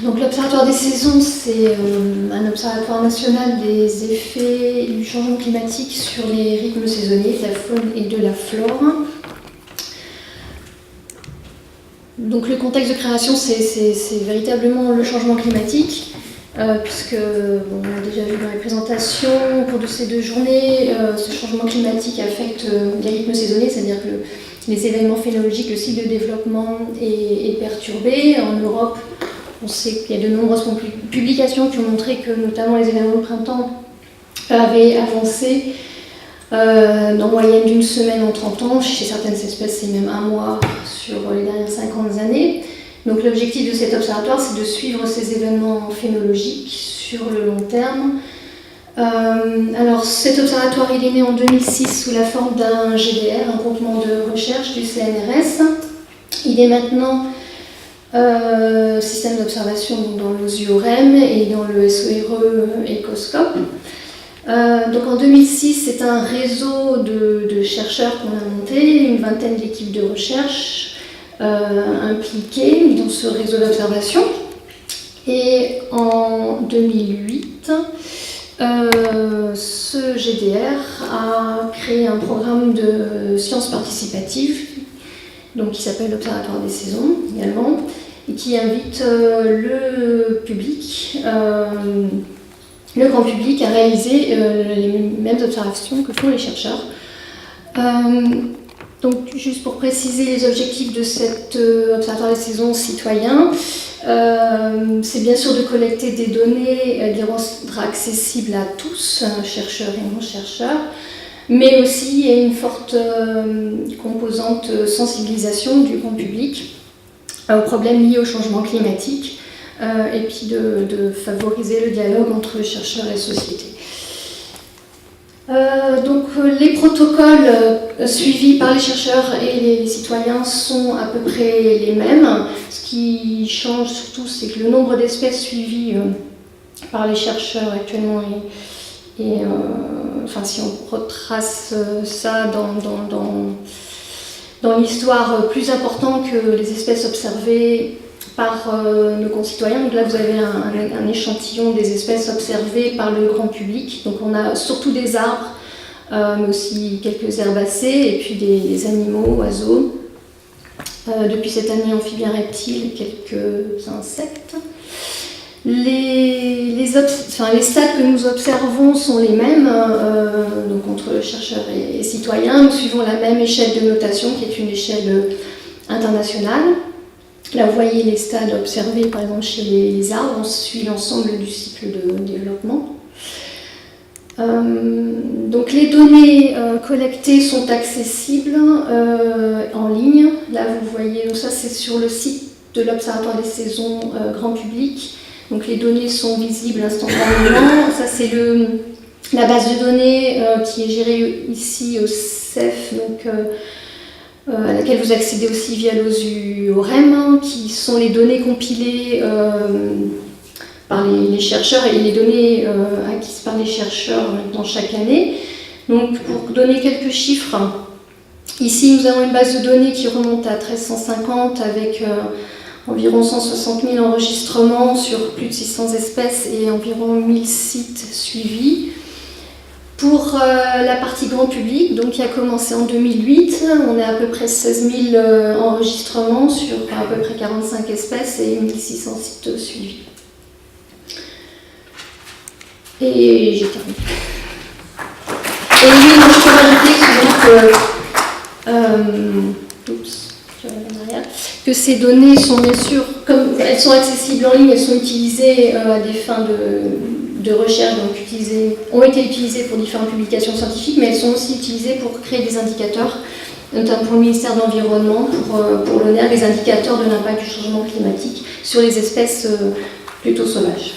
Donc l'Observatoire des saisons, c'est un observatoire national des effets du changement climatique sur les rythmes saisonniers, de la faune et de la flore. Donc le contexte de création, c'est véritablement le changement climatique, puisque, on a déjà vu dans les présentations, au cours de ces 2 journées, ce changement climatique affecte les rythmes saisonniers, c'est-à-dire que les événements phénologiques, le cycle de développement est perturbé. En Europe, on sait qu'il y a de nombreuses publications qui ont montré que notamment les événements de printemps avaient avancé en moyenne d'1 semaine en 30 ans. Chez certaines espèces, c'est même 1 mois sur les dernières 50 années. Donc l'objectif de cet observatoire, c'est de suivre ces événements phénologiques sur le long terme. Alors cet observatoire, il est né en 2006 sous la forme d'un GDR, un groupement de recherche du CNRS. Il est maintenant système d'observation dans l'OSIOREM et dans le SORE Ecoscope. Donc en 2006, c'est un réseau de chercheurs qu'on a monté, une vingtaine d'équipes de recherche impliquées dans ce réseau d'observation. Et en 2008, ce GDR a créé un programme de sciences participatives, donc qui s'appelle l'Observatoire des saisons également, et qui invite le public, le grand public, à réaliser les mêmes observations que font les chercheurs. Donc, juste pour préciser les objectifs de cet observatoire des saisons citoyen, c'est bien sûr de collecter des données, les rendre accessibles à tous, chercheurs et non-chercheurs, mais aussi il y a une forte composante sensibilisation du grand public aux problèmes liés au changement climatique, et puis de favoriser le dialogue entre chercheurs et société. Donc les protocoles suivis par les chercheurs et les citoyens sont à peu près les mêmes. Ce qui change surtout, c'est que le nombre d'espèces suivies par les chercheurs actuellement enfin, si on retrace ça dans l'histoire, plus important que les espèces observées par nos concitoyens. Donc là, vous avez un échantillon des espèces observées par le grand public. Donc on a surtout des arbres, mais aussi quelques herbacées, et puis des animaux, oiseaux. Depuis cette année, amphibiens, reptiles, quelques insectes. Les stades que nous observons sont les mêmes, donc entre chercheurs et citoyens. Nous suivons la même échelle de notation, qui est une échelle internationale. Là, vous voyez les stades observés, par exemple, chez les arbres. On suit l'ensemble du cycle de développement. Donc, les données collectées sont accessibles en ligne. Là, vous voyez, donc ça, c'est sur le site de l'Observatoire des saisons grand public. Donc, les données sont visibles instantanément. Ça, c'est la base de données qui est gérée ici au CEF, donc à laquelle vous accédez aussi via l'OSIOREM, qui sont les données compilées par les chercheurs et les données acquises par les chercheurs dans chaque année. Donc, pour donner quelques chiffres, ici nous avons une base de données qui remonte à 1350 avec environ 160 000 enregistrements sur plus de 600 espèces et environ 1000 sites suivis. Pour la partie grand public, donc qui a commencé en 2008, on est à peu près 16 000 enregistrements sur à peu près 45 espèces et 1600 sites suivis. Et j'ai terminé. Et oui, moi je peux rajouter que ces données sont bien sûr, comme elles sont accessibles en ligne, elles sont utilisées à des fins de recherche, donc ont été utilisées pour différentes publications scientifiques, mais elles sont aussi utilisées pour créer des indicateurs, notamment pour le ministère de l'Environnement, pour l'ONER, les indicateurs de l'impact du changement climatique sur les espèces plutôt sauvages.